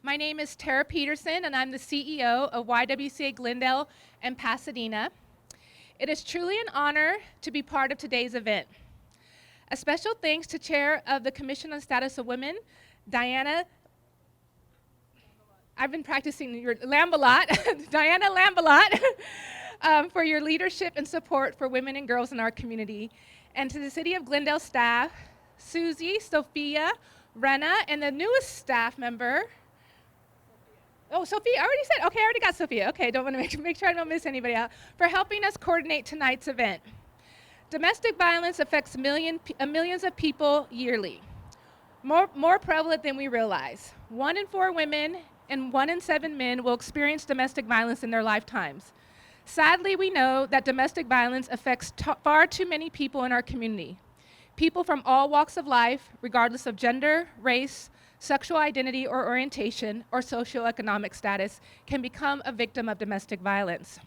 My name is Tara Peterson, and I'm the CEO of YWCA Glendale and Pasadena. It is truly an honor to be part of today's event. A special thanks to Chair of the Commission on Status of Women, Diana, I've been practicing your Lambalot, Diana Lambalot, for your leadership and support for women and girls in our community. And to the City of Glendale staff, Susie, Sophia, Rena, and the newest staff member, oh, Sophia, I already said, okay, I already got Sophia. Okay, don't want to make sure I don't miss anybody out, for helping us coordinate tonight's event. Domestic violence affects millions of people yearly, more prevalent than we realize. 1 in 4 women and 1 in 7 men will experience domestic violence in their lifetimes. Sadly, we know that domestic violence affects far too many people in our community. People from all walks of life, regardless of gender, race, sexual identity or orientation, or socioeconomic status, can become a victim of domestic violence.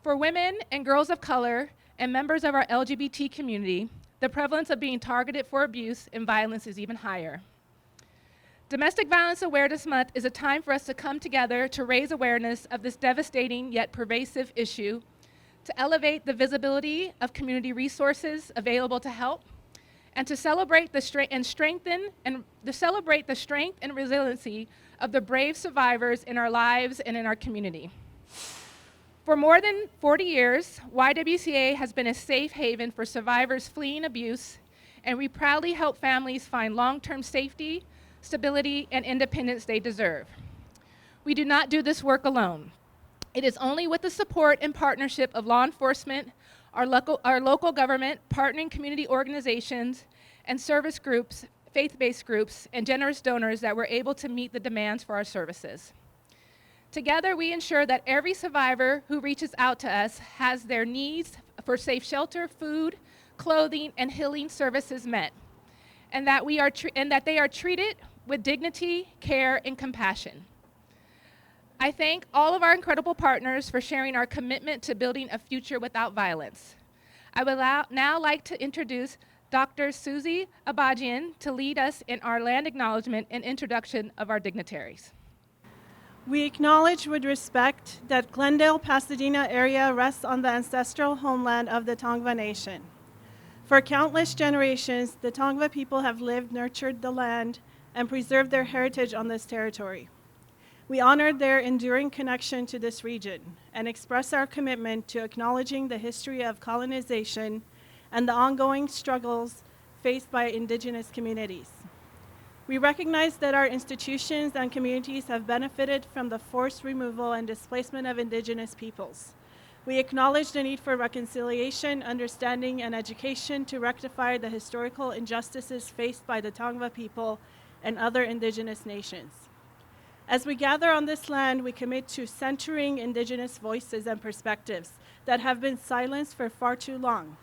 For women and girls of color and members of our LGBT community, the prevalence of being targeted for abuse and violence is even higher. Domestic Violence Awareness Month is a time for us to come together to raise awareness of this devastating yet pervasive issue, to elevate the visibility of community resources available to help, and to celebrate the strength and resiliency of the brave survivors in our lives and in our community. For more than 40 years, YWCA has been a safe haven for survivors fleeing abuse, and we proudly help families find long-term safety, stability, and independence they deserve. We do not do this work alone. It is only with the support and partnership of law enforcement, our local government, partnering community organizations, and service groups, faith-based groups, and generous donors that we're able to meet the demands for our services. Together, we ensure that every survivor who reaches out to us has their needs for safe shelter, food, clothing, and healing services met, and that they are treated with dignity, care, and compassion. I thank all of our incredible partners for sharing our commitment to building a future without violence. I would now like to introduce Dr. Susie Abajian to lead us in our land acknowledgement and introduction of our dignitaries. We acknowledge with respect that Glendale, Pasadena area rests on the ancestral homeland of the Tongva Nation. For countless generations, the Tongva people have lived, nurtured the land, and preserved their heritage on this territory. We honor their enduring connection to this region and express our commitment to acknowledging the history of colonization and the ongoing struggles faced by indigenous communities. We recognize that our institutions and communities have benefited from the forced removal and displacement of indigenous peoples. We acknowledge the need for reconciliation, understanding, and education to rectify the historical injustices faced by the Tongva people and other indigenous nations. As we gather on this land, we commit to centering indigenous voices and perspectives that have been silenced for far too long.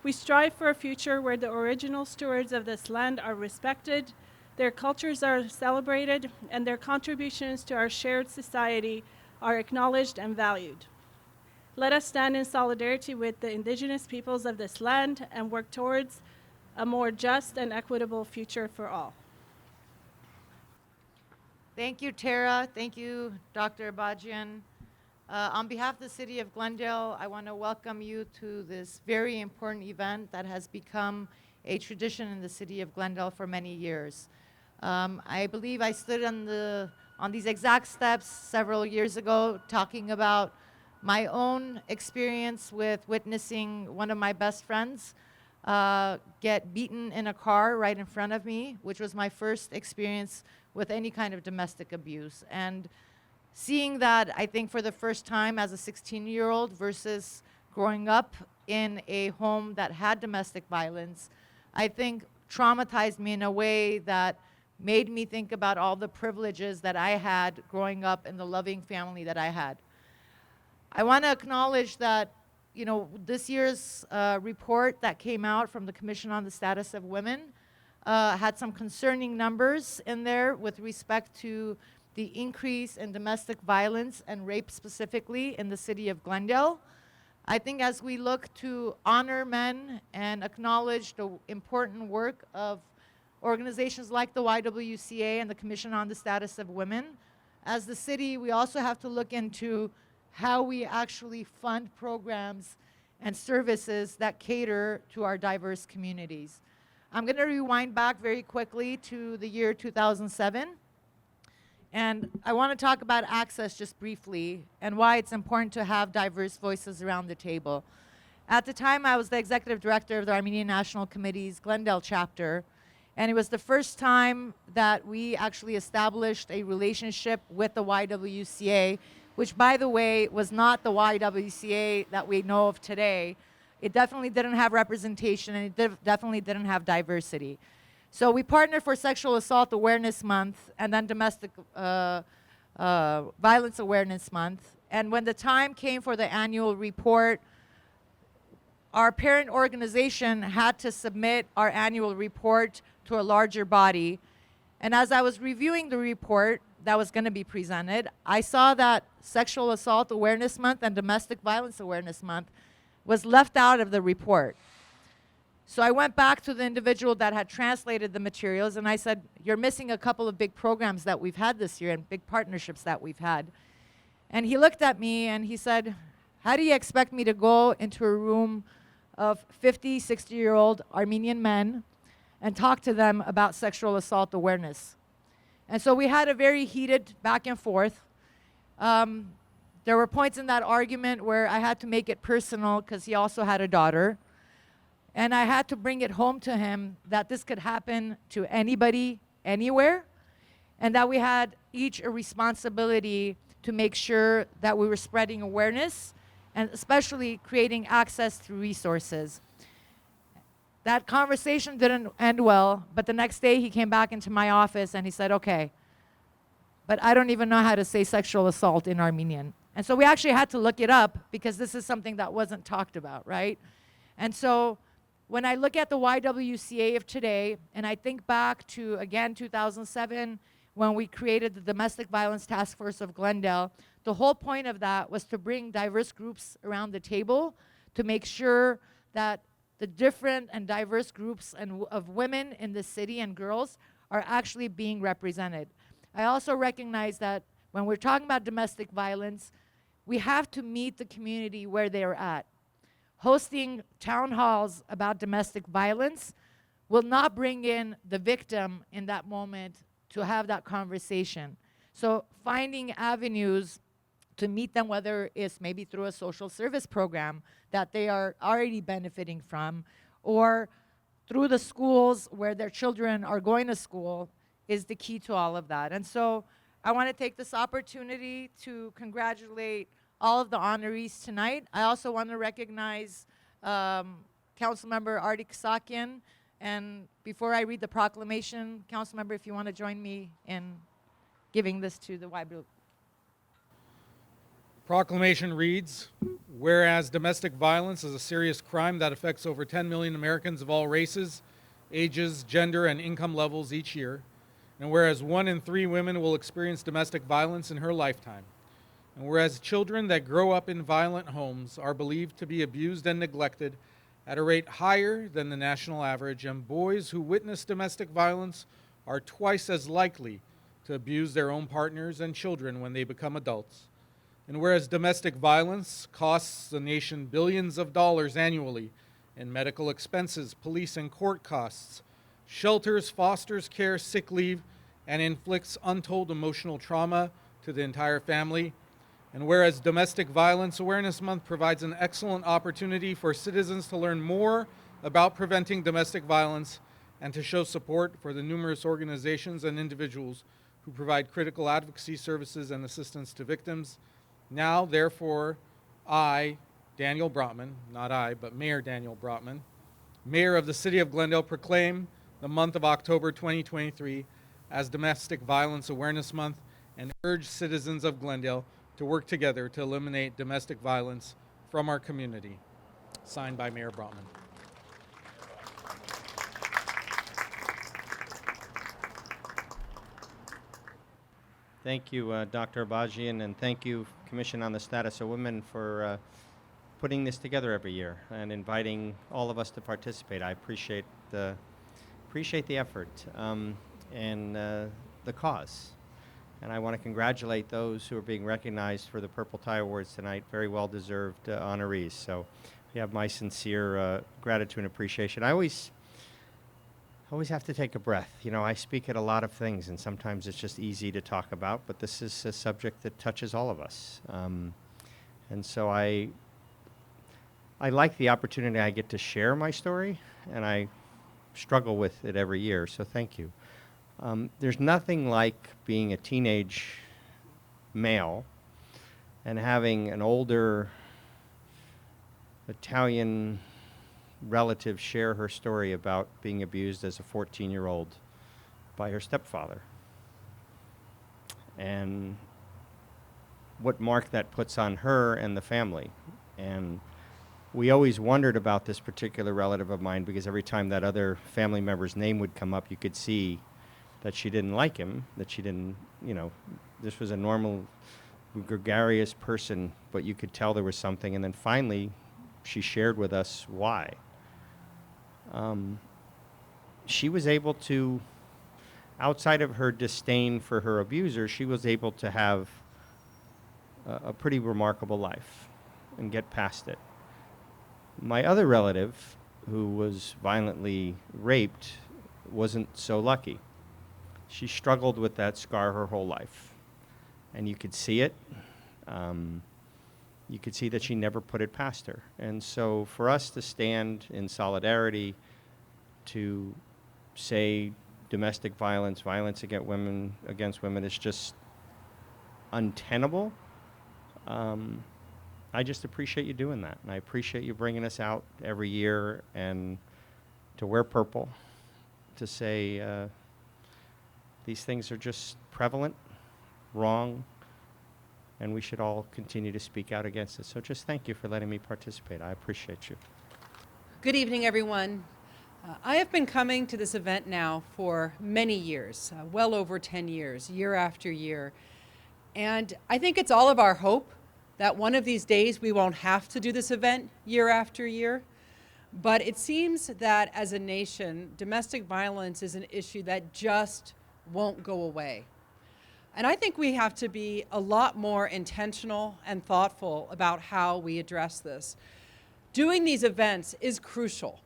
We strive for a future where the original stewards of this land are respected, their cultures are celebrated, and their contributions to our shared society are acknowledged and valued. Let us stand in solidarity with the indigenous peoples of this land and work towards a more just and equitable future for all. Thank you, Tara. Thank you, Dr. Abajian. On behalf of the City of Glendale, I want to welcome you to this very important event that has become a tradition in the City of Glendale for many years. I believe I stood on these exact steps several years ago talking about my own experience with witnessing one of my best friends get beaten in a car right in front of me, which was my first experience with any kind of domestic abuse. And seeing that, I think, for the first time as a 16-year-old versus growing up in a home that had domestic violence, I think traumatized me in a way that made me think about all the privileges that I had growing up in the loving family that I had. I want to acknowledge that, this year's report that came out from the Commission on the Status of Women had some concerning numbers in there with respect to the increase in domestic violence and rape specifically in the City of Glendale. I think as we look to honor men and acknowledge the important work of organizations like the YWCA and the Commission on the Status of Women. As the city, we also have to look into how we actually fund programs and services that cater to our diverse communities. I'm going to rewind back very quickly to the year 2007. And I want to talk about access just briefly and why it's important to have diverse voices around the table. At the time, I was the executive director of the Armenian National Committee's Glendale chapter, and it was the first time that we actually established a relationship with the YWCA, which, by the way, was not the YWCA that we know of today. It definitely didn't have representation, and it definitely didn't have diversity. So we partnered for Sexual Assault Awareness Month and then Domestic Violence Awareness Month. And when the time came for the annual report, our parent organization had to submit our annual report to a larger body. And as I was reviewing the report that was going to be presented, I saw that Sexual Assault Awareness Month and Domestic Violence Awareness Month was left out of the report. So I went back to the individual that had translated the materials and I said, you're missing a couple of big programs that we've had this year and big partnerships that we've had. And he looked at me and he said, how do you expect me to go into a room of 50, 60-year-old Armenian men and talk to them about sexual assault awareness? And so we had a very heated back and forth. There were points in that argument where I had to make it personal because he also had a daughter. And I had to bring it home to him that this could happen to anybody, anywhere, and that we had each a responsibility to make sure that we were spreading awareness and especially creating access through resources. That conversation didn't end well, but the next day he came back into my office and he said, okay, but I don't even know how to say sexual assault in Armenian. And so we actually had to look it up because this is something that wasn't talked about, right? And so when I look at the YWCA of today, and I think back to, again, 2007, when we created the Domestic Violence Task Force of Glendale, the whole point of that was to bring diverse groups around the table to make sure that the different and diverse groups of women in the city and girls are actually being represented. I also recognize that when we're talking about domestic violence, we have to meet the community where they're at. Hosting town halls about domestic violence will not bring in the victim in that moment to have that conversation. So finding avenues to meet them, whether it's maybe through a social service program that they are already benefiting from, or through the schools where their children are going to school, is the key to all of that. And so I want to take this opportunity to congratulate all of the honorees tonight. I also want to recognize Councilmember Artie Kasakian. And before I read the proclamation, Councilmember, if you want to join me in giving this to the YB. Proclamation reads, whereas domestic violence is a serious crime that affects over 10 million Americans of all races, ages, gender, and income levels each year, and whereas 1 in 3 women will experience domestic violence in her lifetime, and whereas children that grow up in violent homes are believed to be abused and neglected at a rate higher than the national average, and boys who witness domestic violence are twice as likely to abuse their own partners and children when they become adults. And whereas domestic violence costs the nation billions of dollars annually in medical expenses, police and court costs, shelters, fosters care, sick leave, and inflicts untold emotional trauma to the entire family. And whereas Domestic Violence Awareness Month provides an excellent opportunity for citizens to learn more about preventing domestic violence and to show support for the numerous organizations and individuals who provide critical advocacy services and assistance to victims. Now, therefore, I, Daniel Brotman, not I, but Mayor Daniel Brotman, Mayor of the City of Glendale, proclaim the month of October 2023 as Domestic Violence Awareness Month and urge citizens of Glendale to work together to eliminate domestic violence from our community. Signed by Mayor Brotman. Thank you, Dr. Abajian, and thank you, Commission on the Status of Women, for putting this together every year and inviting all of us to participate. I appreciate the appreciate the effort and the cause. And I want to congratulate those who are being recognized for the Purple Tie Awards tonight, very well-deserved honorees. So you have my sincere gratitude and appreciation. I always have to take a breath. You know, I speak at a lot of things, and sometimes it's just easy to talk about, but this is a subject that touches all of us. And so I like the opportunity I get to share my story, and I struggle with it every year, so thank you. There's nothing like being a teenage male and having an older Italian relative share her story about being abused as a 14-year-old by her stepfather. And what mark that puts on her and the family. And we always wondered about this particular relative of mine because every time that other family member's name would come up, you could see that she didn't like him, that she didn't, you know, this was a normal, gregarious person, but you could tell there was something. And then finally, she shared with us why. She was able to, outside of her disdain for her abuser, she was able to have a pretty remarkable life and get past it. My other relative, who was violently raped, wasn't so lucky. She struggled with that scar her whole life. And you could see it. You could see that she never put it past her. And so for us to stand in solidarity to say domestic violence, violence against women is just untenable. I just appreciate you doing that. And I appreciate you bringing us out every year and to wear purple, to say these things are just prevalent, wrong, and we should all continue to speak out against it. So just thank you for letting me participate. I appreciate you. Good evening, everyone. I have been coming to this event now for many years, well over 10 years, year after year. And I think it's all of our hope that one of these days we won't have to do this event year after year. But it seems that as a nation, domestic violence is an issue that just won't go away. And I think we have to be a lot more intentional and thoughtful about how we address this. Doing these events is crucial.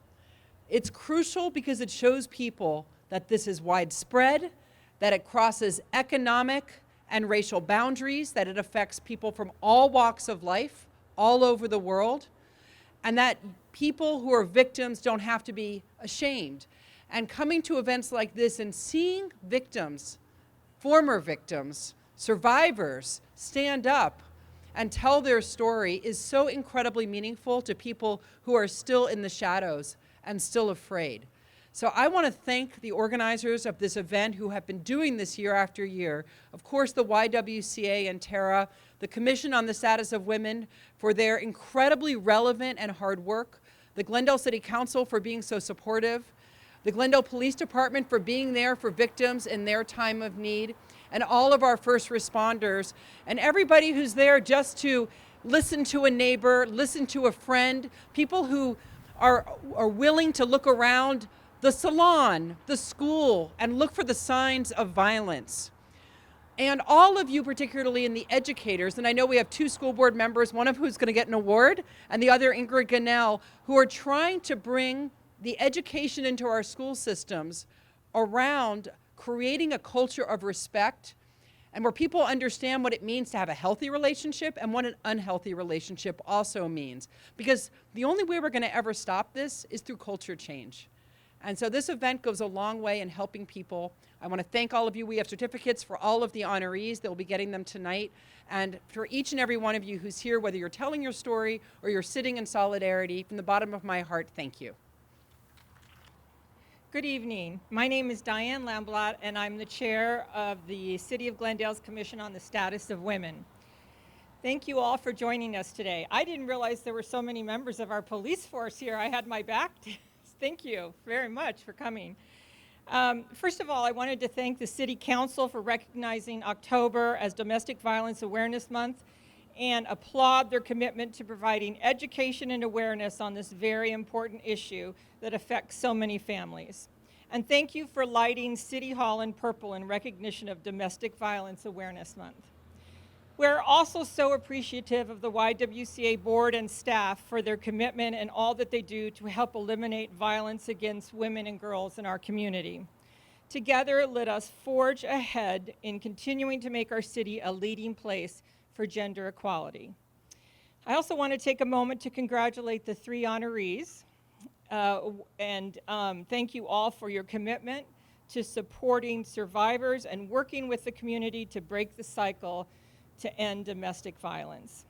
It's crucial because it shows people that this is widespread, that it crosses economic and racial boundaries, that it affects people from all walks of life, all over the world, and that people who are victims don't have to be ashamed. And coming to events like this and seeing victims, former victims, survivors stand up and tell their story is so incredibly meaningful to people who are still in the shadows and still afraid. So I want to thank the organizers of this event who have been doing this year after year. Of course, the YWCA and TARA, the Commission on the Status of Women for their incredibly relevant and hard work, the Glendale City Council for being so supportive, the Glendale Police Department for being there for victims in their time of need, and all of our first responders, and everybody who's there just to listen to a neighbor, listen to a friend, people who are willing to look around the salon, the school, and look for the signs of violence. And all of you, particularly in the educators, and I know we have 2 school board members, one of who's going to get an award, and the other Ingrid Gunnell, who are trying to bring the education into our school systems around creating a culture of respect and where people understand what it means to have a healthy relationship and what an unhealthy relationship also means. Because the only way we're going to ever stop this is through culture change. And so this event goes a long way in helping people. I want to thank all of you. We have certificates for all of the honorees. They'll be getting them tonight. And for each and every one of you who's here, whether you're telling your story or you're sitting in solidarity, from the bottom of my heart, thank you. Good evening. My name is Diane Lamblot, and I'm the chair of the City of Glendale's Commission on the Status of Women. Thank you all for joining us today. I didn't realize there were so many members of our police force here. I had my back. Thank you very much for coming. First of all, I wanted to thank the City Council for recognizing October as Domestic Violence Awareness Month and applaud their commitment to providing education and awareness on this very important issue that affects so many families. And thank you for lighting City Hall in purple in recognition of Domestic Violence Awareness Month. We're also so appreciative of the YWCA board and staff for their commitment and all that they do to help eliminate violence against women and girls in our community. Together, let us forge ahead in continuing to make our city a leading place for gender equality. I also want to take a moment to congratulate the 3 honorees and thank you all for your commitment to supporting survivors and working with the community to break the cycle to end domestic violence.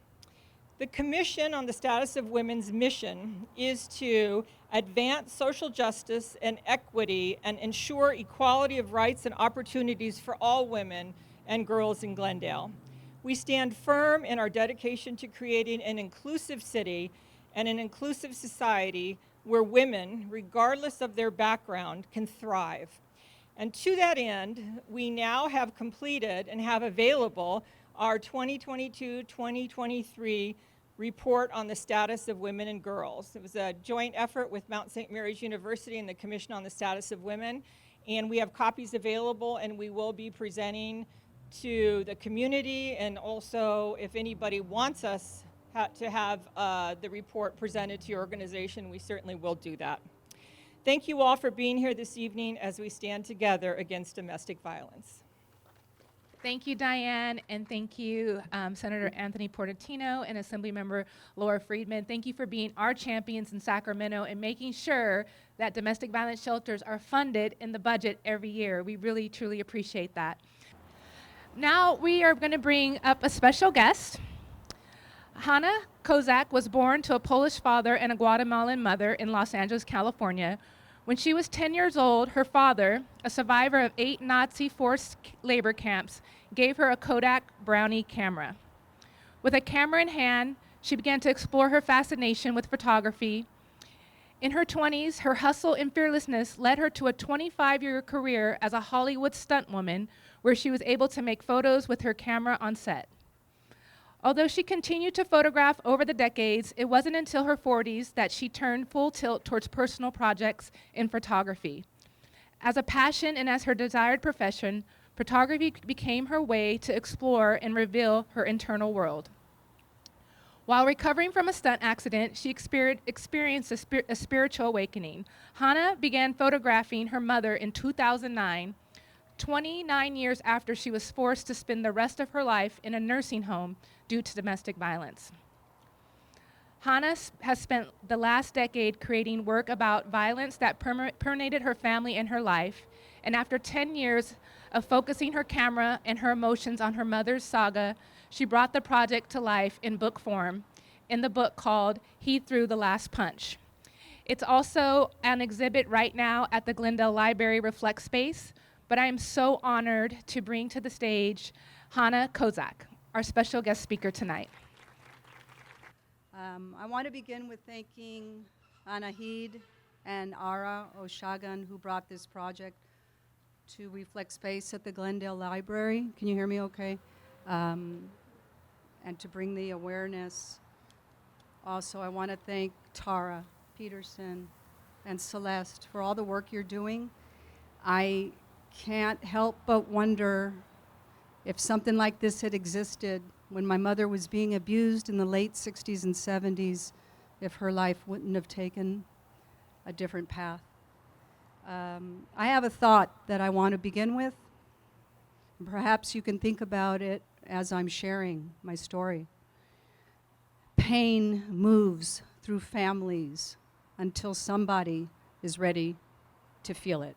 The Commission on the Status of Women's mission is to advance social justice and equity and ensure equality of rights and opportunities for all women and girls in Glendale. We stand firm in our dedication to creating an inclusive city and an inclusive society where women, regardless of their background, can thrive. And to that end, we now have completed and have available our 2022-2023 report on the status of women and girls. It was a joint effort with Mount St. Mary's University and the Commission on the Status of Women, and we have copies available, and we will be presenting to the community, and also if anybody wants us to have the report presented to your organization, we certainly will do that. Thank you all for being here this evening as we stand together against domestic violence. Thank you, Diane, and thank you, Senator Anthony Portantino and Assemblymember Laura Friedman. Thank you for being our champions in Sacramento and making sure that domestic violence shelters are funded in the budget every year. We really, truly appreciate that. Now we are going to bring up a special guest. Hanna Kozak was born to a Polish father and a Guatemalan mother in Los Angeles, California. When she was 10 years old, her father, a survivor of 8 Nazi forced labor camps, gave her a Kodak Brownie camera. With a camera in hand, she began to explore her fascination with photography. In her 20s, her hustle and fearlessness led her to a 25-year career as a Hollywood stuntwoman, where she was able to make photos with her camera on set. Although she continued to photograph over the decades, it wasn't until her 40s that she turned full tilt towards personal projects in photography. As a passion and as her desired profession, photography became her way to explore and reveal her internal world. While recovering from a stunt accident, she experienced a spiritual awakening. Hanna began photographing her mother in 2009, 29 years after she was forced to spend the rest of her life in a nursing home due to domestic violence. Hanna has spent the last decade creating work about violence that permeated her family and her life, and after 10 years of focusing her camera and her emotions on her mother's saga, she brought the project to life in book form in the book called He Threw the Last Punch. It's also an exhibit right now at the Glendale Library Reflect Space, but I am so honored to bring to the stage Hanna Kozak, our special guest speaker tonight. I want to begin with thanking Anahid and Ara Oshagan, who brought this project to Reflect Space at the Glendale Library. Can you hear me okay? And to bring the awareness. Also, I want to thank Tara Peterson and Celeste for all the work you're doing. I can't help but wonder if something like this had existed when my mother was being abused in the late 60s and 70s, if her life wouldn't have taken a different path. I have a thought that I want to begin with. Perhaps you can think about it as I'm sharing my story. Pain moves through families until somebody is ready to feel it.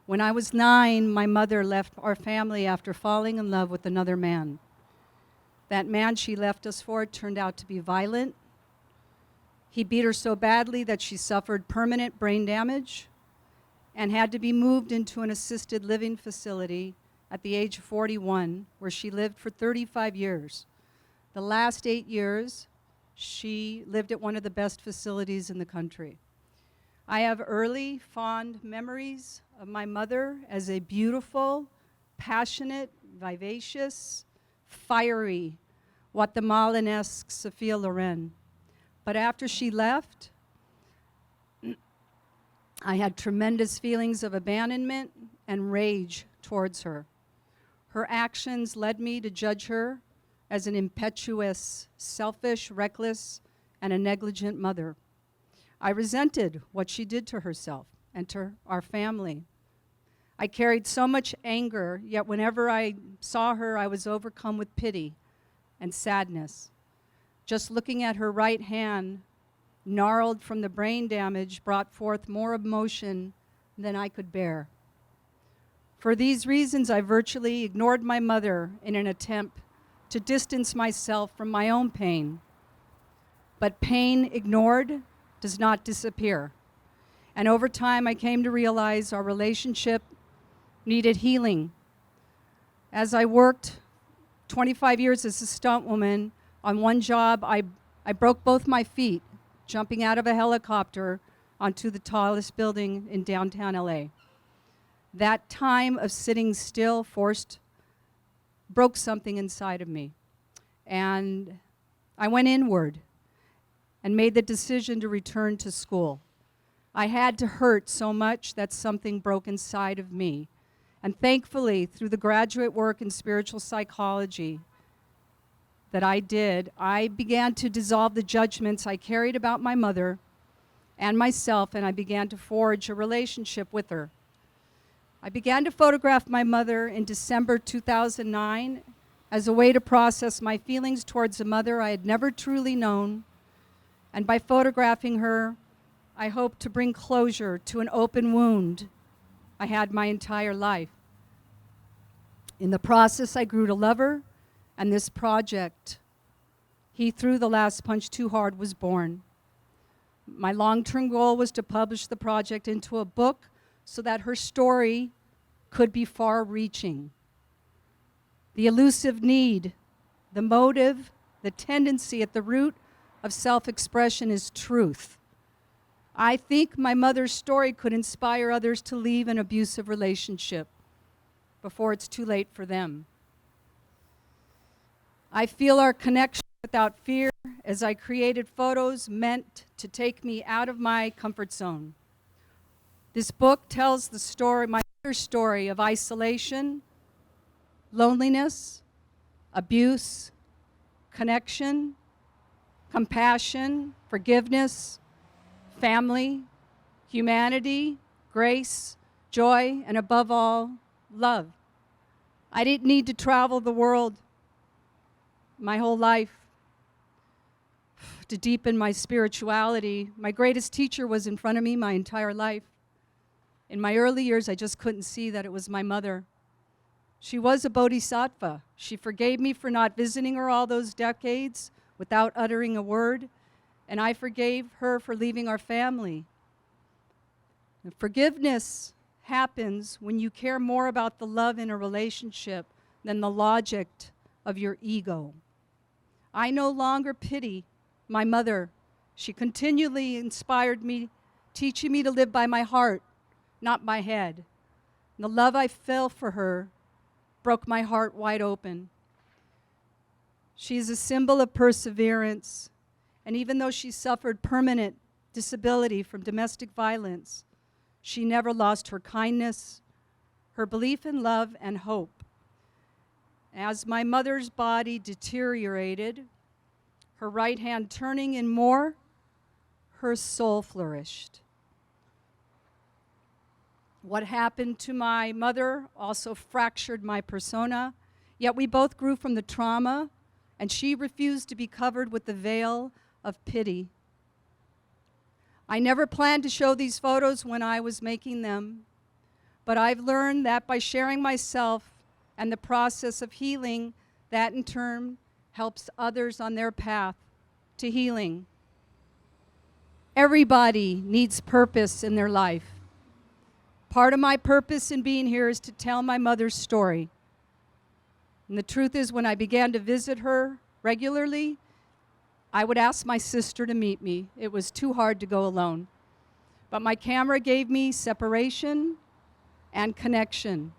When I was 9, my mother left our family after falling in love with another man. That man she left us for turned out to be violent. He beat her so badly that she suffered permanent brain damage and had to be moved into an assisted living facility at the age of 41, where she lived for 35 years. The last 8 years, she lived at one of the best facilities in the country. I have early, fond memories of my mother as a beautiful, passionate, vivacious, fiery, Guatemalan-esque Sophia Loren. But after she left, I had tremendous feelings of abandonment and rage towards her. Her actions led me to judge her as an impetuous, selfish, reckless, and a negligent mother. I resented what she did to herself and to our family. I carried so much anger, yet whenever I saw her, I was overcome with pity and sadness. Just looking at her right hand, gnarled from the brain damage, brought forth more emotion than I could bear. For these reasons, I virtually ignored my mother in an attempt to distance myself from my own pain. But pain ignored does not disappear. And over time, I came to realize our relationship needed healing. As I worked 25 years as a stunt woman, on one job, I broke both my feet jumping out of a helicopter onto the tallest building in downtown LA. That time of sitting still broke something inside of me. And I went inward and made the decision to return to school. I had to hurt so much that something broke inside of me. And thankfully, through the graduate work in spiritual psychology that I did, I began to dissolve the judgments I carried about my mother and myself, and I began to forge a relationship with her. I began to photograph my mother in December 2009 as a way to process my feelings towards a mother I had never truly known. And by photographing her, I hoped to bring closure to an open wound I had my entire life. In the process, I grew to love her, and this project, He Threw the Last Punch Too Hard, was born. My long-term goal was to publish the project into a book so that her story could be far-reaching. The elusive need, the motive, the tendency at the root of self-expression is truth. I think my mother's story could inspire others to leave an abusive relationship before it's too late for them. I feel our connection without fear as I created photos meant to take me out of my comfort zone. This book tells the story, my mother's story of isolation, loneliness, abuse, connection, compassion, forgiveness, family, humanity, grace, joy, and above all, love. I didn't need to travel the world my whole life to deepen my spirituality. My greatest teacher was in front of me my entire life. In my early years, I just couldn't see that it was my mother. She was a bodhisattva. She forgave me for not visiting her all those decades without uttering a word, and I forgave her for leaving our family. And forgiveness happens when you care more about the love in a relationship than the logic of your ego. I no longer pity my mother. She continually inspired me, teaching me to live by my heart, not my head. And the love I felt for her broke my heart wide open. She is a symbol of perseverance, and even though she suffered permanent disability from domestic violence, she never lost her kindness, her belief in love, and hope. As my mother's body deteriorated, her right hand turning in more, her soul flourished. What happened to my mother also fractured my persona, yet we both grew from the trauma, and she refused to be covered with the veil of pity. I never planned to show these photos when I was making them, but I've learned that by sharing myself and the process of healing, that in turn helps others on their path to healing. Everybody needs purpose in their life. Part of my purpose in being here is to tell my mother's story. And the truth is, when I began to visit her regularly, I would ask my sister to meet me. It was too hard to go alone. But my camera gave me separation and connection.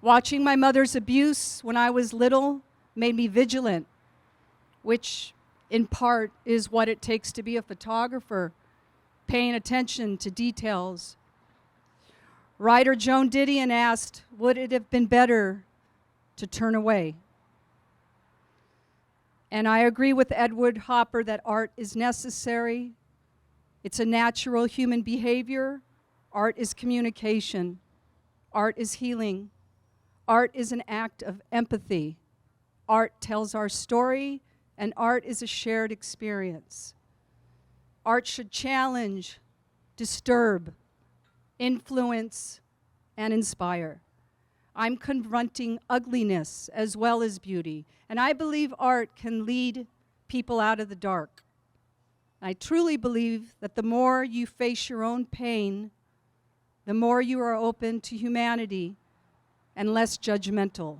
Watching my mother's abuse when I was little made me vigilant, which in part is what it takes to be a photographer. paying attention to details. Writer Joan Didion asked, would it have been better to turn away? And I agree with Edward Hopper that art is necessary. It's a natural human behavior. Art is communication. Art is healing. Art is an act of empathy. Art tells our story, and art is a shared experience. Art should challenge, disturb, influence, and inspire. I'm confronting ugliness as well as beauty, and I believe art can lead people out of the dark. I truly believe that the more you face your own pain, the more you are open to humanity and less judgmental.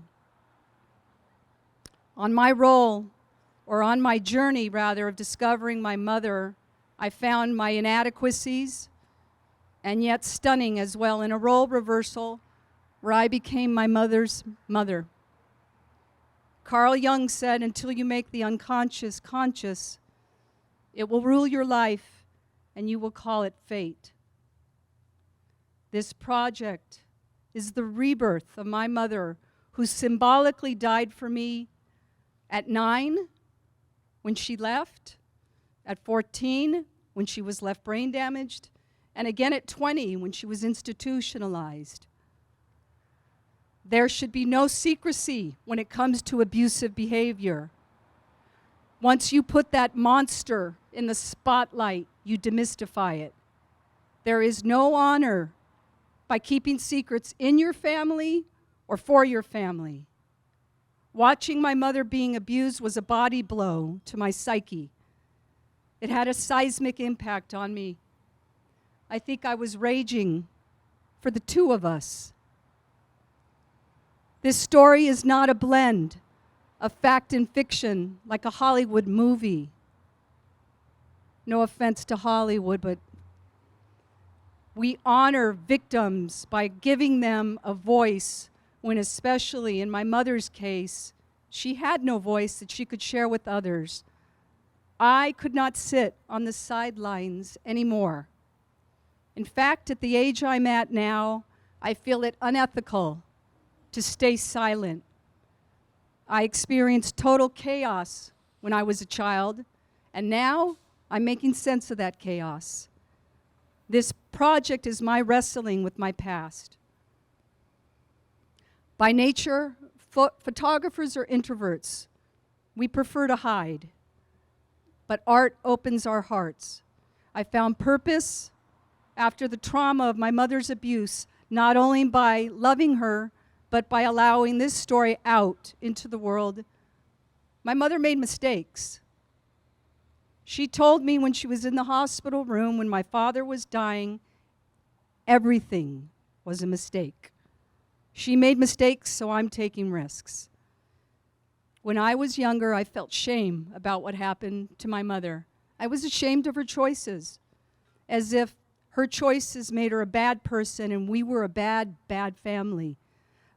On my journey of discovering my mother, I found my inadequacies, and yet stunning as well, in a role reversal where I became my mother's mother. Carl Jung said, until you make the unconscious conscious, it will rule your life and you will call it fate. This project is the rebirth of my mother, who symbolically died for me at 9 when she left, at 14 when she was left brain damaged, and again at 20 when she was institutionalized. There should be no secrecy when it comes to abusive behavior. Once you put that monster in the spotlight, you demystify it. There is no honor by keeping secrets in your family or for your family. Watching my mother being abused was a body blow to my psyche. It had a seismic impact on me. I think I was raging for the two of us. This story is not a blend of fact and fiction like a Hollywood movie. No offense to Hollywood, but we honor victims by giving them a voice when, especially in my mother's case, she had no voice that she could share with others. I could not sit on the sidelines anymore. In fact, at the age I'm at now, I feel it unethical to stay silent. I experienced total chaos when I was a child, and now I'm making sense of that chaos. This project is my wrestling with my past. By nature, photographers are introverts. We prefer to hide. But art opens our hearts. I found purpose after the trauma of my mother's abuse, not only by loving her, but by allowing this story out into the world. My mother made mistakes. She told me when she was in the hospital room when my father was dying, everything was a mistake. She made mistakes, so I'm taking risks. When I was younger, I felt shame about what happened to my mother. I was ashamed of her choices, as if her choices made her a bad person and we were a bad, bad family.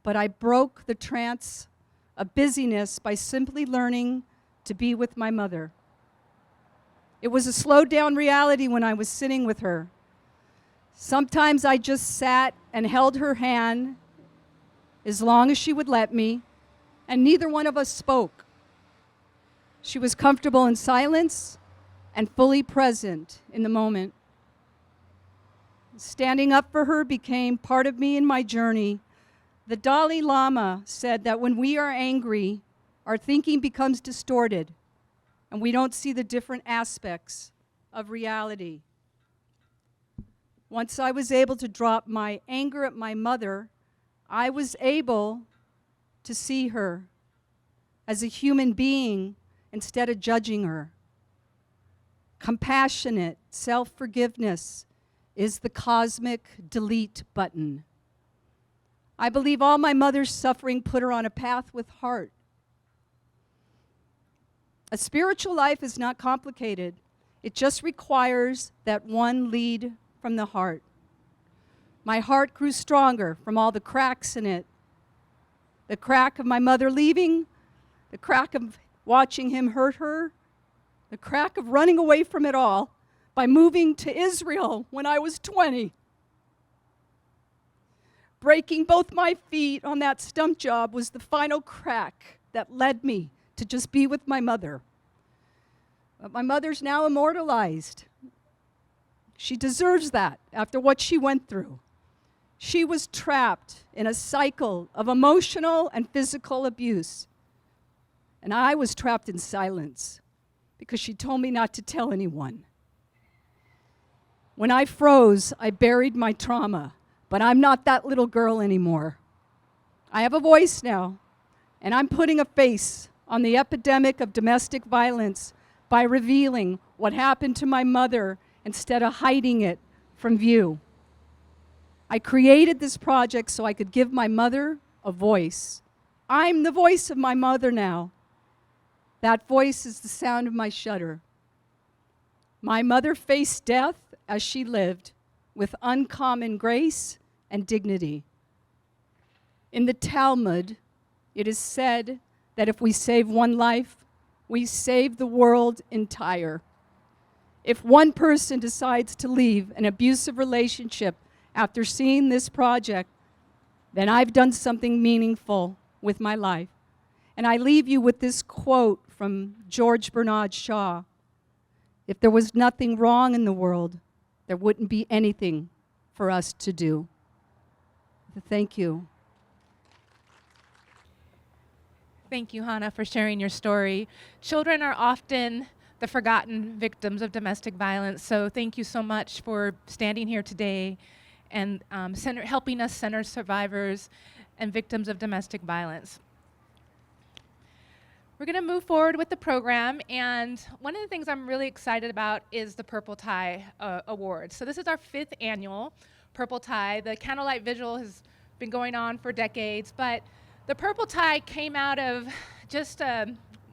But I broke the trance of busyness by simply learning to be with my mother. It was a slowed down reality when I was sitting with her. Sometimes I just sat and held her hand as long as she would let me, and neither one of us spoke. She was comfortable in silence and fully present in the moment. Standing up for her became part of me in my journey. The Dalai Lama said that when we are angry, our thinking becomes distorted, and we don't see the different aspects of reality. Once I was able to drop my anger at my mother, I was able to see her as a human being instead of judging her. Compassionate self-forgiveness is the cosmic delete button. I believe all my mother's suffering put her on a path with heart. A spiritual life is not complicated. It just requires that one lead from the heart. My heart grew stronger from all the cracks in it. The crack of my mother leaving, the crack of watching him hurt her, the crack of running away from it all, by moving to Israel when I was 20. Breaking both my feet on that stump job was the final crack that led me to just be with my mother. But my mother's now immortalized. She deserves that after what she went through. She was trapped in a cycle of emotional and physical abuse. And I was trapped in silence because she told me not to tell anyone. When I froze, I buried my trauma, but I'm not that little girl anymore. I have a voice now, and I'm putting a face on the epidemic of domestic violence by revealing what happened to my mother instead of hiding it from view. I created this project so I could give my mother a voice. I'm the voice of my mother now. That voice is the sound of my shudder. My mother faced death as she lived with uncommon grace and dignity. In the Talmud, it is said that if we save one life, we save the world entire. If one person decides to leave an abusive relationship after seeing this project, then I've done something meaningful with my life. And I leave you with this quote from George Bernard Shaw. If there was nothing wrong in the world, there wouldn't be anything for us to do. Thank you. Thank you, Hannah, for sharing your story. Children are often the forgotten victims of domestic violence, so thank you so much for standing here today and helping us center survivors and victims of domestic violence. We're going to move forward with the program, and one of the things I'm really excited about is the Purple Tie Awards. So this is our 5th annual Purple Tie. The Candlelight Vigil has been going on for decades, but the Purple Tie came out of just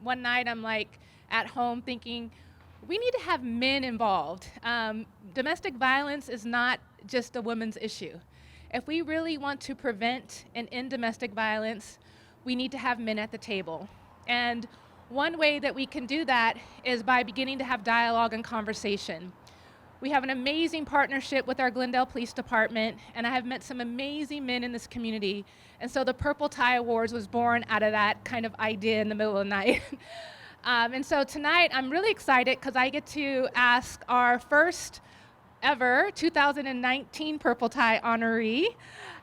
one night. I'm like at home thinking, we need to have men involved. Domestic violence is not just a women's issue. If we really want to prevent and end domestic violence, we need to have men at the table. And one way that we can do that is by beginning to have dialogue and conversation. We have an amazing partnership with our Glendale Police Department, and I have met some amazing men in this community. And so the Purple Tie Awards was born out of that kind of idea in the middle of the night. And so tonight I'm really excited because I get to ask our first ever 2019 Purple Tie honoree,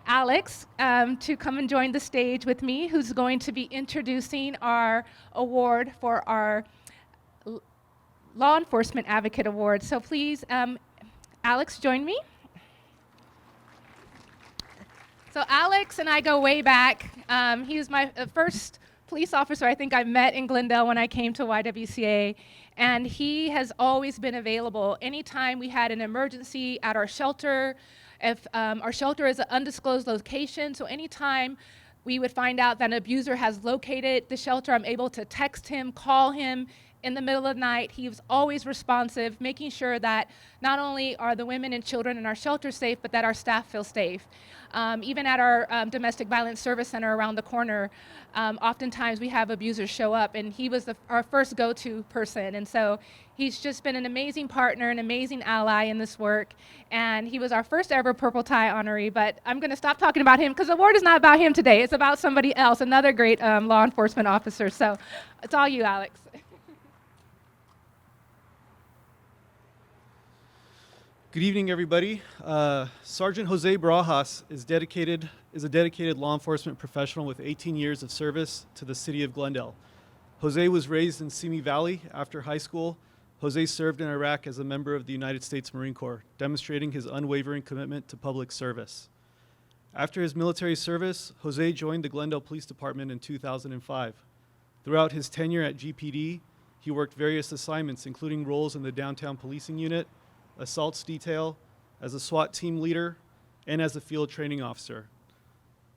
Alex, to come and join the stage with me, who's going to be introducing our award for our Law Enforcement Advocate Award. So please, Alex, join me. So Alex and I go way back. He was my first police officer I think I met in Glendale when I came to YWCA, and he has always been available anytime we had an emergency at our shelter. If our shelter is an undisclosed location, so anytime we would find out that an abuser has located the shelter, I'm able to text him, call him in the middle of the night. He was always responsive, making sure that not only are the women and children in our shelter safe, but that our staff feel safe. Even at our domestic violence service center around the corner, oftentimes we have abusers show up, and he was our first go-to person. And so he's just been an amazing partner, an amazing ally in this work. And he was our first ever Purple Tie honoree, but I'm gonna stop talking about him because the award is not about him today. It's about somebody else, another great law enforcement officer. So it's all you, Alex. Good evening, everybody. Sergeant Jose Barajas is a dedicated law enforcement professional with 18 years of service to the city of Glendale. Jose was raised in Simi Valley. After high school, Jose served in Iraq as a member of the United States Marine Corps, demonstrating his unwavering commitment to public service. After his military service, Jose joined the Glendale Police Department in 2005. Throughout his tenure at GPD, he worked various assignments, including roles in the downtown policing unit, assaults detail, as a SWAT team leader, and as a field training officer.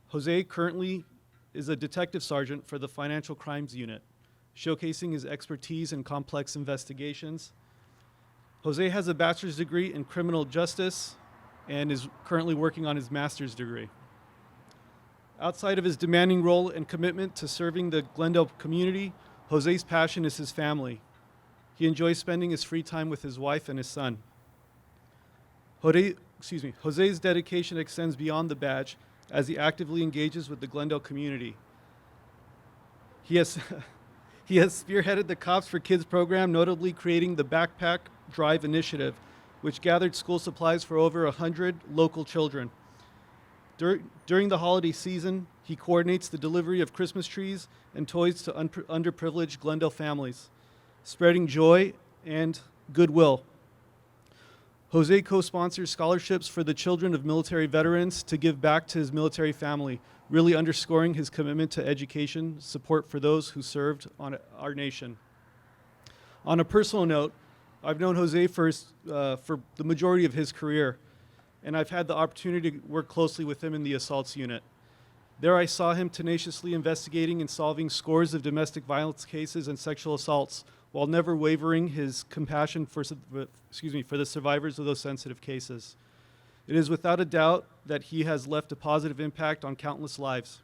Jose currently is a detective sergeant for the Financial Crimes Unit, showcasing his expertise in complex investigations. Jose has a bachelor's degree in criminal justice and is currently working on his master's degree. Outside of his demanding role and commitment to serving the Glendale community, Jose's passion is his family. He enjoys spending his free time with his wife and his son. Jose's dedication extends beyond the badge as he actively engages with the Glendale community. He has spearheaded the Cops for Kids program, notably creating the Backpack Drive initiative, which gathered school supplies for over 100 local children. During the holiday season, he coordinates the delivery of Christmas trees and toys to underprivileged Glendale families, spreading joy and goodwill. Jose co-sponsors scholarships for the children of military veterans to give back to his military family, really underscoring his commitment to education, support for those who served on our nation. On a personal note, I've known Jose for the majority of his career, and I've had the opportunity to work closely with him in the assaults unit. There I saw him tenaciously investigating and solving scores of domestic violence cases and sexual assaults, while never wavering his compassion for the survivors of those sensitive cases. It is without a doubt that he has left a positive impact on countless lives.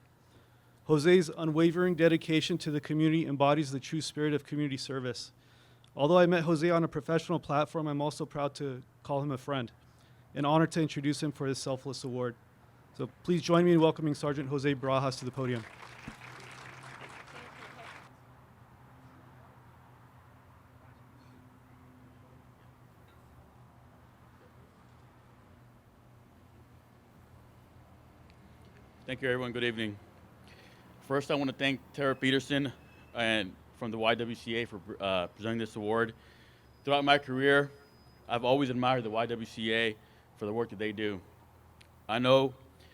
Jose's unwavering dedication to the community embodies the true spirit of community service. Although I met Jose on a professional platform, I'm also proud to call him a friend. An honor to introduce him for this Selfless Award. So please join me in welcoming Sergeant Jose Barajas to the podium. Thank you, everyone. Good evening. First, I want to thank Tara Peterson and from the YWCA for presenting this award. Throughout my career, I've always admired the YWCA for the work that they do. I know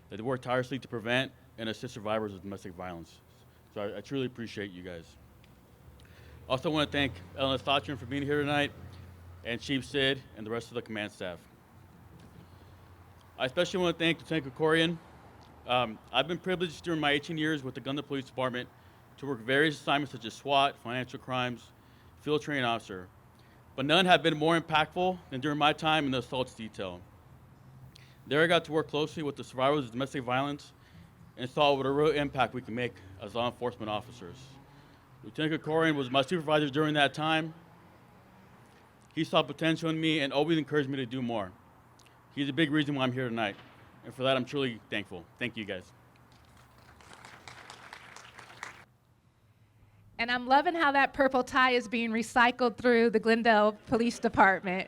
that they work tirelessly to prevent and assist survivors of domestic violence. So I truly appreciate you guys. Also want to thank Ellen Thotchman for being here tonight, and Chief Sid and the rest of the command staff. I especially want to thank Lieutenant Kokorian. I've been privileged during my 18 years with the Glendale Police Department to work various assignments such as SWAT, financial crimes, field training officer, but none have been more impactful than during my time in the assaults detail. There I got to work closely with the survivors of domestic violence and saw what a real impact we can make as law enforcement officers. Lieutenant Kokorian was my supervisor during that time. He saw potential in me and always encouraged me to do more. He's a big reason why I'm here tonight. And for that, I'm truly thankful. Thank you, guys. And I'm loving how that purple tie is being recycled through the Glendale Police Department.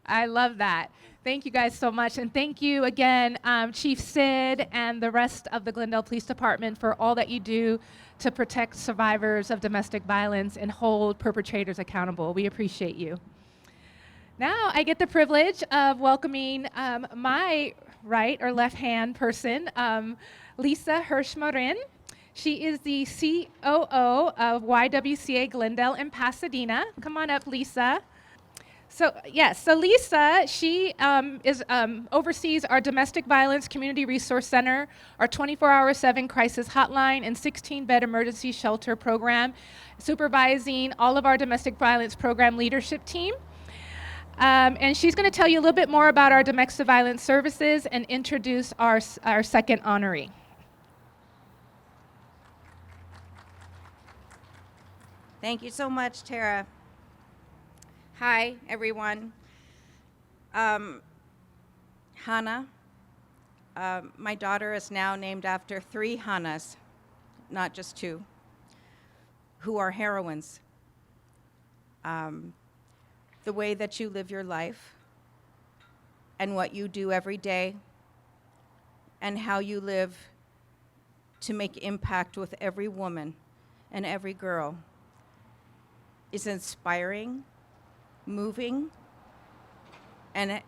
I love that. Thank you guys so much. And thank you again, Chief Sid and the rest of the Glendale Police Department for all that you do to protect survivors of domestic violence and hold perpetrators accountable. We appreciate you. Now I get the privilege of welcoming my right or left hand person, Lisa Hirsch-Morin. She is the COO of YWCA Glendale in Pasadena. Come on up, Lisa. So Lisa, she oversees our Domestic Violence Community Resource Center, our 24/7 crisis hotline, and 16-bed emergency shelter program, supervising all of our domestic violence program leadership team. And she's going to tell you a little bit more about our domestic violence services and introduce our second honoree. Thank you so much, Tara. Hi, everyone. Hannah, my daughter is now named after 3 Hannahs, not just 2, who are heroines. The way that you live your life and what you do every day and how you live to make impact with every woman and every girl is inspiring, moving, and it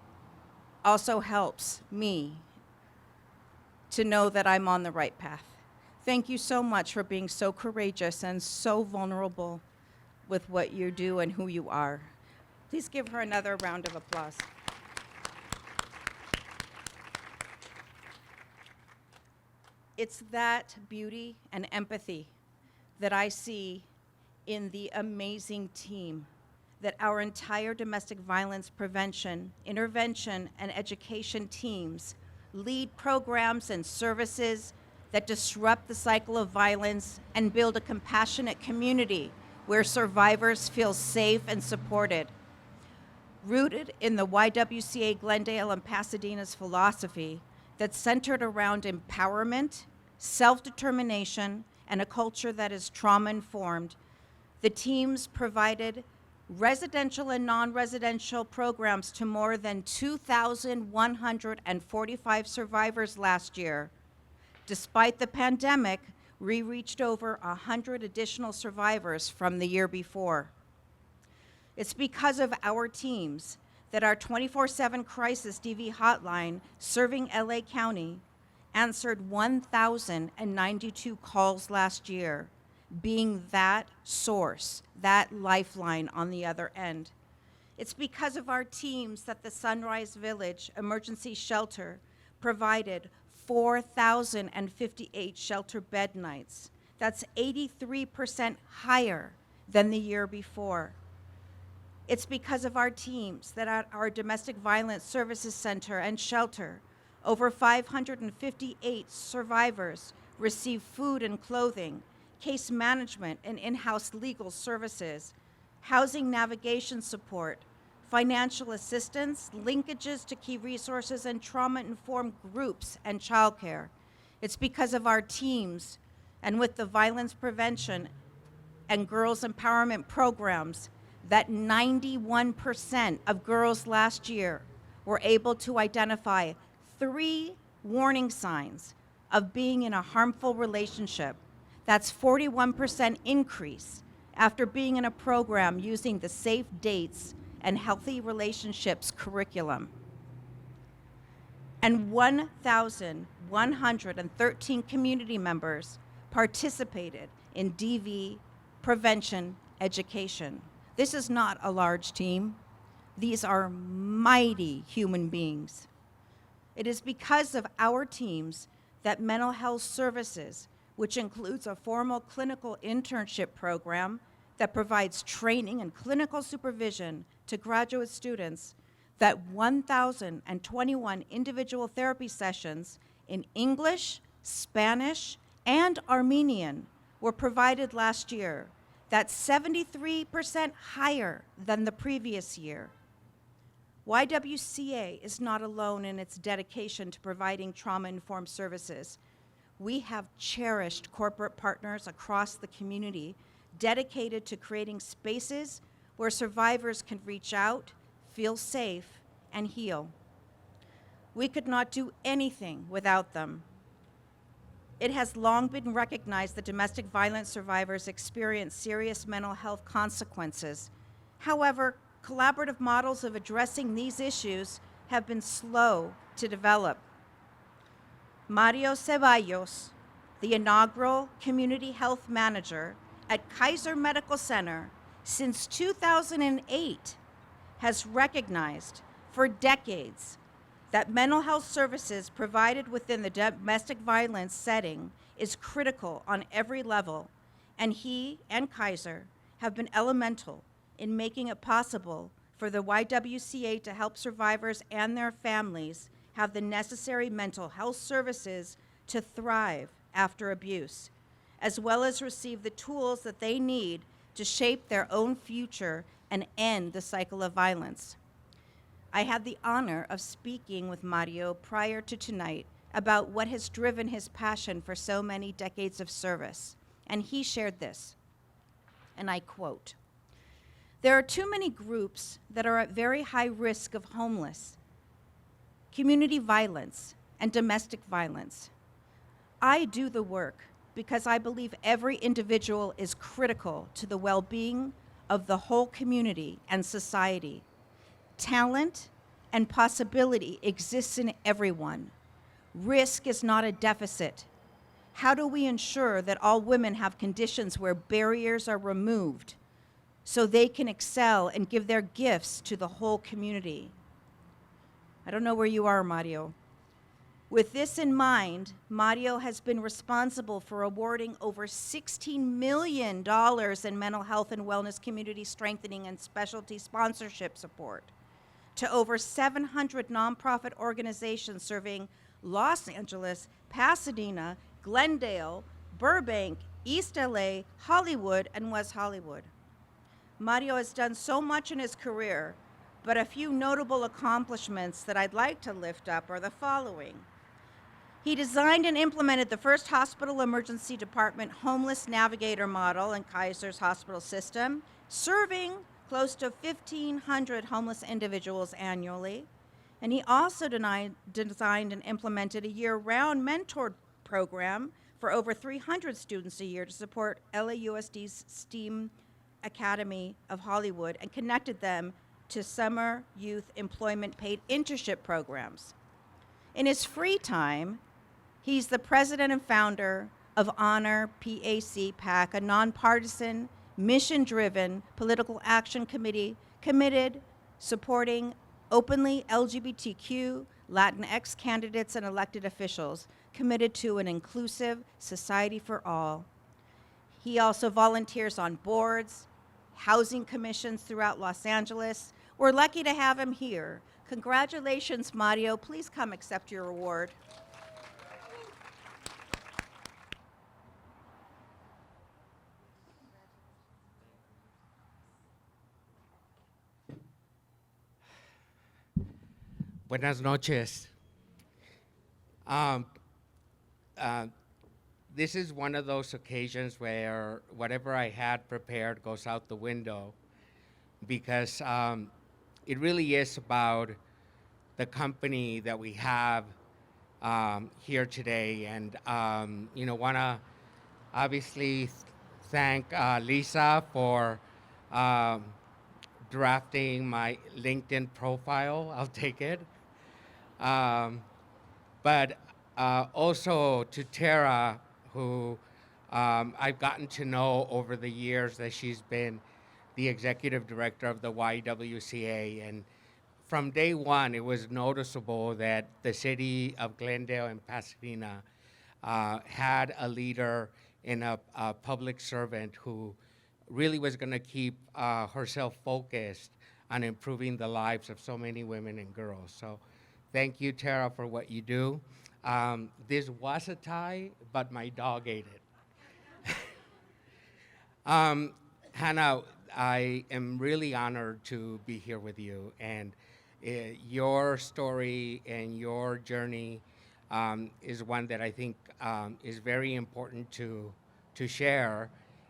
also helps me to know that I'm on the right path. Thank you so much for being so courageous and so vulnerable with what you do and who you are. Please give her another round of applause. It's that beauty and empathy that I see in the amazing team that our entire domestic violence prevention, intervention, and education teams lead programs and services that disrupt the cycle of violence and build a compassionate community where survivors feel safe and supported. rooted in the YWCA Glendale and Pasadena's philosophy that's centered around empowerment, self-determination, and a culture that is trauma-informed. The teams provided residential and non-residential programs to more than 2,145 survivors last year. Despite the pandemic, we reached over 100 additional survivors from the year before. It's because of our teams that our 24/7 crisis DV hotline serving LA County answered 1,092 calls last year, being that source, that lifeline on the other end. It's because of our teams that the Sunrise Village Emergency Shelter provided 4,058 shelter bed nights. That's 83% higher than the year before. It's because of our teams that at our Domestic Violence Services Center and Shelter, over 558 survivors receive food and clothing, case management and in-house legal services, housing navigation support, financial assistance, linkages to key resources, and trauma-informed groups and childcare. It's because of our teams and with the violence prevention and girls empowerment programs that 91% of girls last year were able to identify 3 warning signs of being in a harmful relationship. That's 41% increase after being in a program using the Safe Dates and Healthy Relationships curriculum. And 1,113 community members participated in DV prevention education. This is not a large team. These are mighty human beings. It is because of our teams that mental health services, which includes a formal clinical internship program that provides training and clinical supervision to graduate students, that 1,021 individual therapy sessions in English, Spanish, and Armenian were provided last year. That's 73% higher than the previous year. YWCA is not alone in its dedication to providing trauma-informed services. We have cherished corporate partners across the community dedicated to creating spaces where survivors can reach out, feel safe, and heal. We could not do anything without them. It has long been recognized that domestic violence survivors experience serious mental health consequences. However, collaborative models of addressing these issues have been slow to develop. Mario Ceballos, the inaugural community health manager at Kaiser Medical Center since 2008, has recognized for decades that mental health services provided within the domestic violence setting is critical on every level, and he and Kaiser have been elemental in making it possible for the YWCA to help survivors and their families have the necessary mental health services to thrive after abuse, as well as receive the tools that they need to shape their own future and end the cycle of violence. I had the honor of speaking with Mario prior to tonight about what has driven his passion for so many decades of service, and he shared this, and I quote, "There are too many groups that are at very high risk of homeless, community violence, and domestic violence. I do the work because I believe every individual is critical to the well-being of the whole community and society. Talent and possibility exists in everyone. Risk is not a deficit. How do we ensure that all women have conditions where barriers are removed so they can excel and give their gifts to the whole community?" I don't know where you are, Mario. With this in mind, Mario has been responsible for awarding over $16 million in mental health and wellness community strengthening and specialty sponsorship support to over 700 nonprofit organizations serving Los Angeles, Pasadena, Glendale, Burbank, East LA, Hollywood, and West Hollywood. Mario has done so much in his career, but a few notable accomplishments that I'd like to lift up are the following. He designed and implemented the first hospital emergency department homeless navigator model in Kaiser's hospital system, serving close to 1,500 homeless individuals annually. And he also designed and implemented a year-round mentor program for over 300 students a year to support LAUSD's STEAM Academy of Hollywood and connected them to summer youth employment paid internship programs. In his free time, he's the president and founder of Honor PAC, a nonpartisan, mission-driven political action committee committed supporting openly LGBTQ, Latinx candidates and elected officials, committed to an inclusive society for all. He also volunteers on boards, housing commissions throughout Los Angeles. We're lucky to have him here. Congratulations, Mario. Please come accept your award. Buenas noches. This is one of those occasions where whatever I had prepared goes out the window because it really is about the company that we have here today. And, want to obviously thank Lisa for drafting my LinkedIn profile. I'll take it. But also to Tara, who I've gotten to know over the years that she's been the executive director of the YWCA. And from day one, it was noticeable that the city of Glendale and Pasadena had a leader in a public servant who really was going to keep herself focused on improving the lives of so many women and girls. So thank you, Tara, for what you do. This was a tie, but my dog ate it. Hannah, I am really honored to be here with you. And your story and your journey is one that I think is very important to share.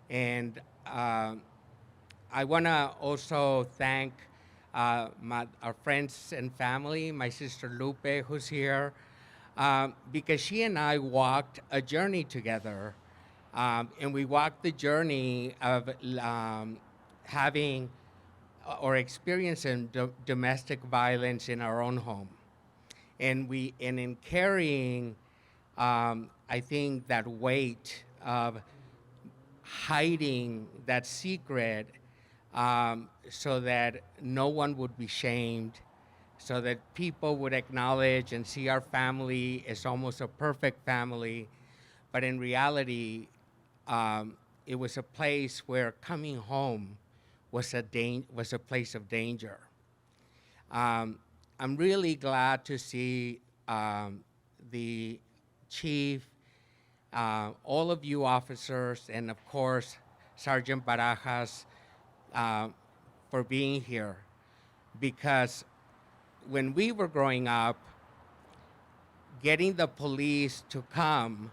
And I want to also thank our friends and family, my sister Lupe, who's here, because she and I walked a journey together. And we walked the journey of having or experiencing domestic violence in our own home. And in carrying, I think, that weight of hiding that secret so that no one would be shamed, so that people would acknowledge and see our family as almost a perfect family. But in reality, it was a place where coming home was a place of danger. I'm really glad to see the chief, all of you officers, and of course, Sergeant Barajas, for being here. Because when we were growing up, getting the police to come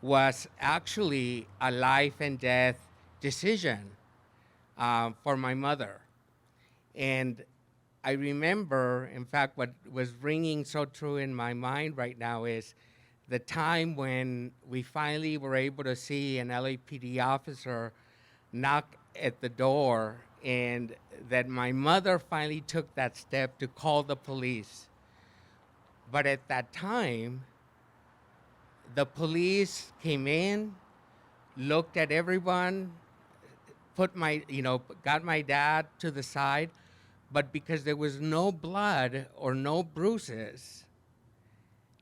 was actually a life and death decision for my mother. And I remember, in fact, what was ringing so true in my mind right now is the time when we finally were able to see an LAPD officer knock at the door, and that my mother finally took that step to call the police. But at that time, the police came in, looked at everyone, got my dad to the side, but because there was no blood or no bruises,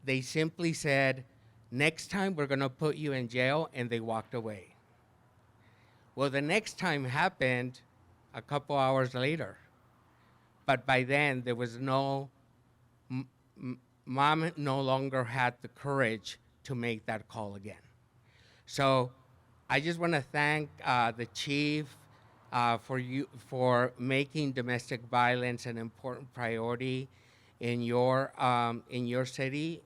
they simply said, "Next time we're gonna put you in jail," and they walked away. Well, the next time happened a couple hours later, but by then there was Mom no longer had the courage to make that call again. So I just want to thank the chief for making domestic violence an important priority in your city.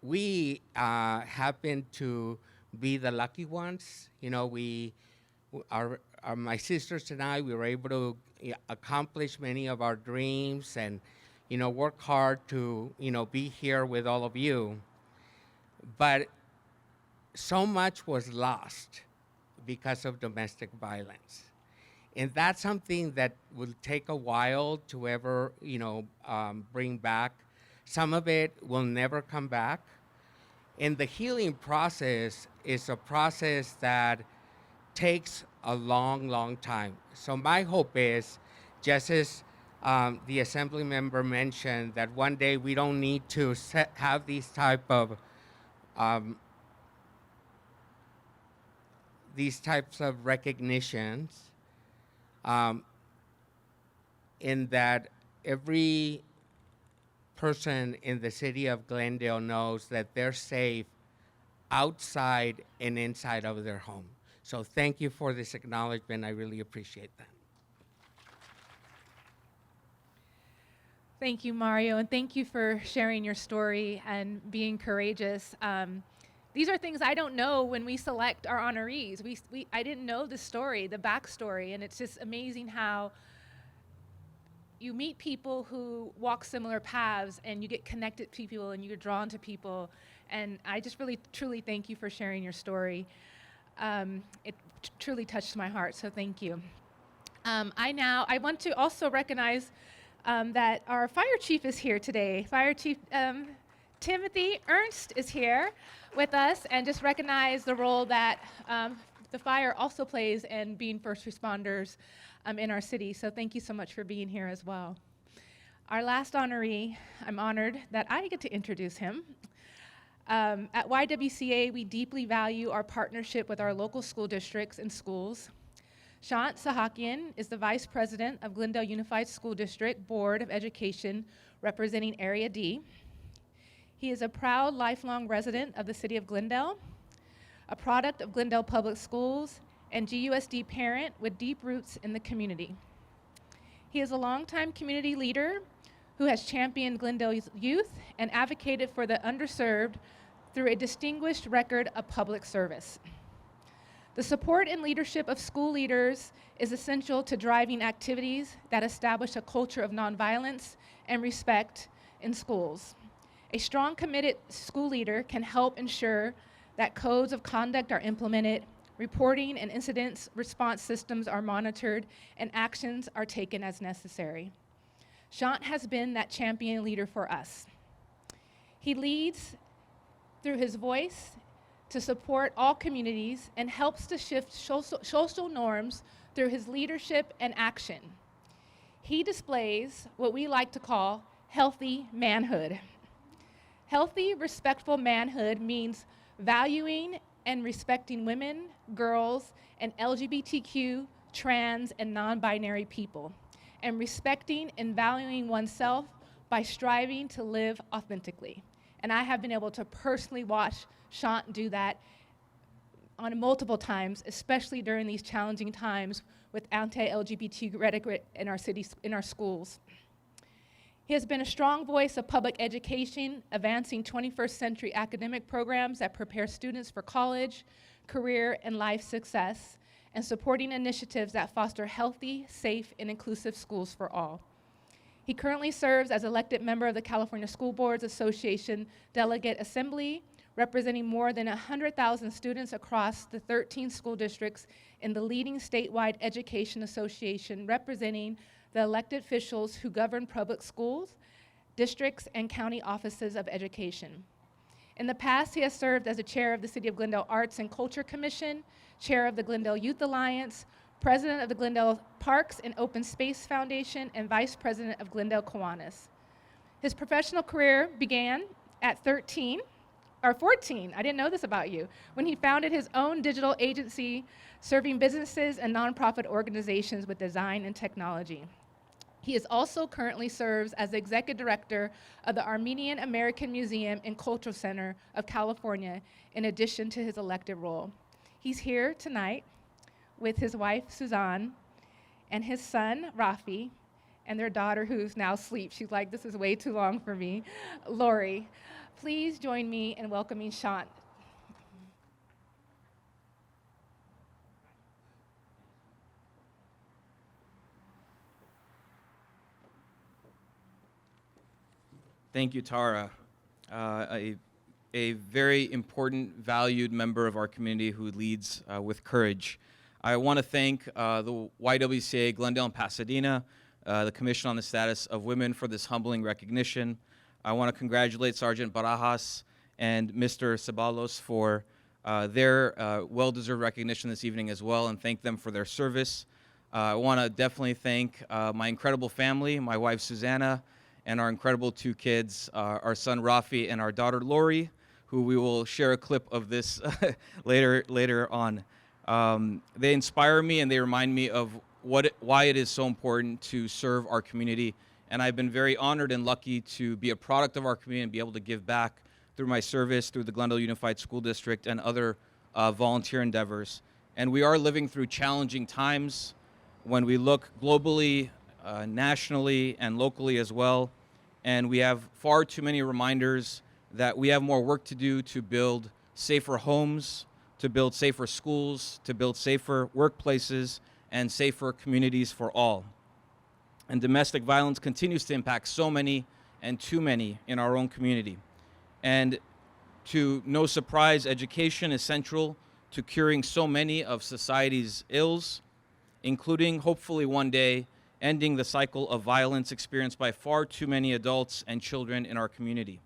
We happen to be the lucky ones. You know, my sisters and I, we were able to accomplish many of our dreams and, you know, work hard to, you know, be here with all of you. But so much was lost because of domestic violence. And that's something that will take a while to ever, you know, bring back. Some of it will never come back. And the healing process is a process that takes a long, long time. So my hope is, just as the assembly member mentioned, that one day we don't need to have these types of recognitions, in that every person in the city of Glendale knows that they're safe outside and inside of their home. So thank you for this acknowledgement. I really appreciate that. Thank you, Mario, and thank you for sharing your story and being courageous. These are things I don't know when we select our honorees. I didn't know the story, the backstory, and it's just amazing how you meet people who walk similar paths and you get connected to people and you're drawn to people. And I just really, truly thank you for sharing your story. It truly touched my heart, so thank you. I want to also recognize that our fire chief is here today. Fire Chief Timothy Ernst is here with us, and just recognize the role that the fire also plays in being first responders in our city. So thank you so much for being here as well. Our last honoree, I'm honored that I get to introduce him. At YWCA, we deeply value our partnership with our local school districts and schools. Shant Sahakian is the Vice President of Glendale Unified School District Board of Education, representing Area D. He is a proud lifelong resident of the city of Glendale, a product of Glendale Public Schools, and GUSD parent with deep roots in the community. He is a longtime community leader who has championed Glendale's youth and advocated for the underserved through a distinguished record of public service. The support and leadership of school leaders is essential to driving activities that establish a culture of nonviolence and respect in schools. A strong, committed school leader can help ensure that codes of conduct are implemented, reporting and incident response systems are monitored, and actions are taken as necessary. Shant has been that champion leader for us. He leads through his voice to support all communities and helps to shift social norms through his leadership and action. He displays what we like to call healthy manhood. Healthy, respectful manhood means valuing and respecting women, girls, and LGBTQ, trans, and non-binary people, and respecting and valuing oneself by striving to live authentically. And I have been able to personally watch Shant do that on multiple times, especially during these challenging times with anti-LGBT rhetoric in our cities, in our schools. He has been a strong voice of public education, advancing 21st century academic programs that prepare students for college, career, and life success, and supporting initiatives that foster healthy, safe, and inclusive schools for all. He currently serves as elected member of the California School Boards Association Delegate Assembly, representing more than 100,000 students across the 13 school districts in the leading statewide education association, representing the elected officials who govern public schools, districts, and county offices of education. In the past, he has served as the chair of the City of Glendale Arts and Culture Commission, chair of the Glendale Youth Alliance, president of the Glendale Parks and Open Space Foundation, and vice president of Glendale Kiwanis. His professional career began at 14, I didn't know this about you, when he founded his own digital agency serving businesses and nonprofit organizations with design and technology. He is also currently serves as the executive director of the Armenian American Museum and Cultural Center of California, in addition to his elected role. He's here tonight with his wife, Suzanne, and his son, Rafi, and their daughter, who's now asleep. She's like, this is way too long for me, Lori. Please join me in welcoming Sean. Thank you, Tara. A very important, valued member of our community who leads with courage. I want to thank the YWCA Glendale and Pasadena, the Commission on the Status of Women for this humbling recognition. I want to congratulate Sergeant Barajas and Mr. Ceballos for their well-deserved recognition this evening as well, and thank them for their service. I want to definitely thank my incredible family, my wife Susanna, and our incredible two kids, our son Rafi and our daughter Lori, who we will share a clip of this later on. They inspire me and they remind me of why it is so important to serve our community. And I've been very honored and lucky to be a product of our community and be able to give back through my service, through the Glendale Unified School District and other volunteer endeavors. And we are living through challenging times. When we look globally, nationally, and locally as well, and we have far too many reminders that we have more work to do to build safer homes, to build safer schools, to build safer workplaces, and safer communities for all. And domestic violence continues to impact so many and too many in our own community. And to no surprise, education is central to curing so many of society's ills, including hopefully one day ending the cycle of violence experienced by far too many adults and children in our community.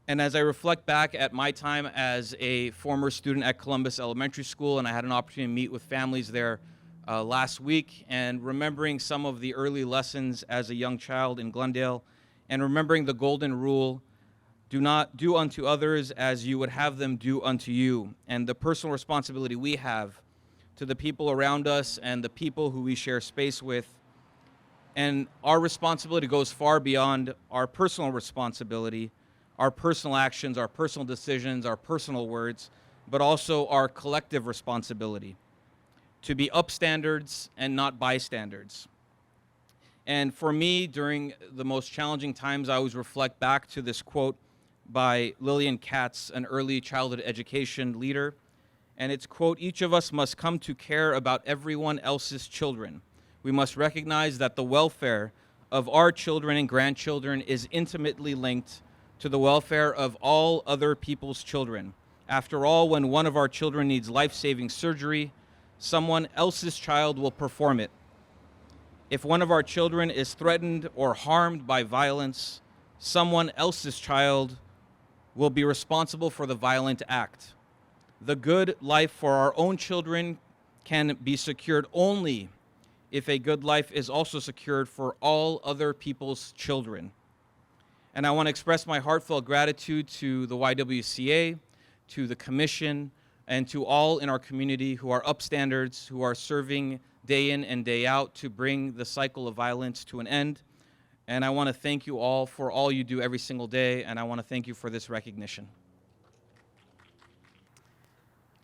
And as I reflect back at my time as a former student at Columbus Elementary School, and I had an opportunity to meet with families there last week, and remembering some of the early lessons as a young child in Glendale, and remembering the golden rule, do not do unto others as you would have them do unto you, and the personal responsibility we have to the people around us and the people who we share space with. And our responsibility goes far beyond our personal responsibility, our personal actions, our personal decisions, our personal words, but also our collective responsibility to be upstandards and not bystanders. And for me, during the most challenging times, I always reflect back to this quote by Lillian Katz, an early childhood education leader. And it's, quote, "Each of us must come to care about everyone else's children. We must recognize that the welfare of our children and grandchildren is intimately linked to the welfare of all other people's children. After all, when one of our children needs life-saving surgery, someone else's child will perform it. If one of our children is threatened or harmed by violence, someone else's child will be responsible for the violent act. The good life for our own children can be secured only if a good life is also secured for all other people's children." And I want to express my heartfelt gratitude to the YWCA, to the Commission, and to all in our community who are upstanders, who are serving day in and day out to bring the cycle of violence to an end. And I want to thank you all for all you do every single day, and I want to thank you for this recognition.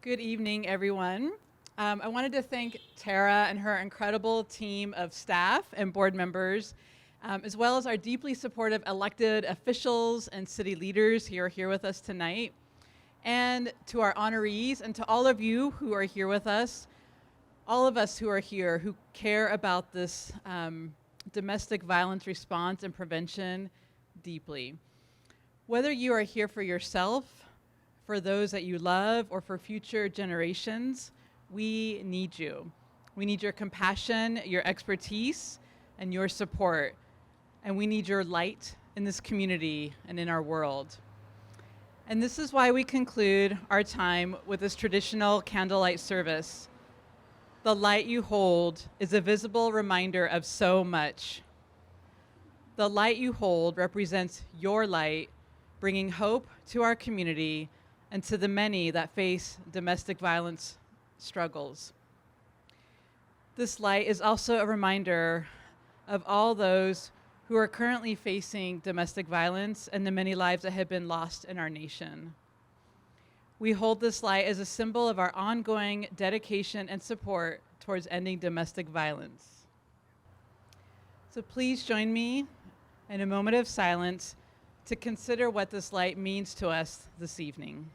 Good evening, everyone. I wanted to thank Tara and her incredible team of staff and board members, as well as our deeply supportive elected officials and city leaders who are here with us tonight, and to our honorees and to all of you who are here with us, all of us who are here who care about this domestic violence response and prevention deeply. Whether you are here for yourself, for those that you love, or for future generations, we need you. We need your compassion, your expertise, and your support. And we need your light in this community and in our world. And this is why we conclude our time with this traditional candlelight service. The light you hold is a visible reminder of so much. The light you hold represents your light, bringing hope to our community and to the many that face domestic violence struggles. This light is also a reminder of all those who are currently facing domestic violence and the many lives that have been lost in our nation. we hold this light as a symbol of our ongoing dedication and support towards ending domestic violence. So please join me in a moment of silence to consider what this light means to us this evening.